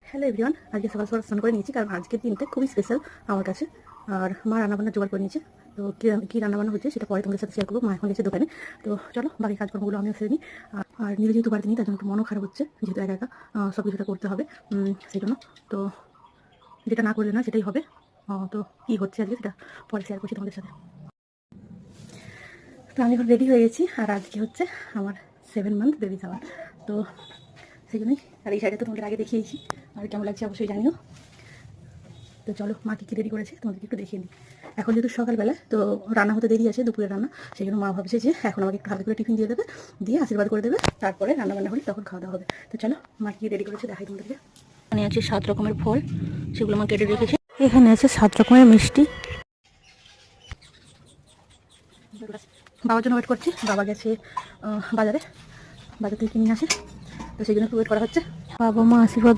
Hello everyone, আজকে সকাল সকাল স্নান করে নিয়েছি কারণ আজকের দিনটা খুবই স্পেশাল আমার কাছে। আর মা রান্নাবান্না জোগাড় করে নিয়েছে। তো কী রান্নাবান্না হচ্ছে সেটা পরে তোমাদের সাথে শেয়ার করবো। মা এখন গেছে দোকানে। তো চলো বাকি কাজকর্মগুলো আমিও সেরে নিই। আর নিজে যেহেতু বাড়িতে নিই তার জন্য একটু মনও খারাপ হচ্ছে, যেহেতু একা একা সব কিছুটা করতে হবে সেই জন্য। তো যেটা না করলে না সেটাই হবে। তো কী হচ্ছে আজকে সেটা পরে শেয়ার করছি তোমাদের সাথে। তো আমি এখন রেডি হয়ে গেছি, আর আজকে হচ্ছে আমার 7 মান্থ বেবি শাওয়ার। তো সেই জন্যই। আর এই সাইডে তো তোমাদের আগে দেখিয়েছি, আর কেমন লাগছে অবশ্যই জানিও। তো চলো মা কী রেডি করেছে তোমাদেরকে একটু দেখিয়ে নিই। এখন যেহেতু সকালবেলা, তো রান্না হতে দেরি আছে, দুপুরের রান্না। সেই জন্য মা ভাবছে যে এখন আমাকে একটু হালকা করে টিফিন দিয়ে দেবে, দিয়ে আশীর্বাদ করে দেবে, তারপরে রান্নাবান্না হলে তখন খাওয়া দাওয়া হবে। তো চলো মা কী রেডি করেছে দেখাই তোমাদেরকে। এখানে আছে 7 রকমের ফল, সেগুলো মা কেটে রেখেছে। এখানে আছে 7 রকমের মিষ্টি। বাবার জন্য ওয়েট করছি, বাবা গেছে বাজারে, বাজার থেকে কিনে আসে, তো সেই জন্য একটু ওয়েট করা হচ্ছে। বাবা মা আশীর্বাদ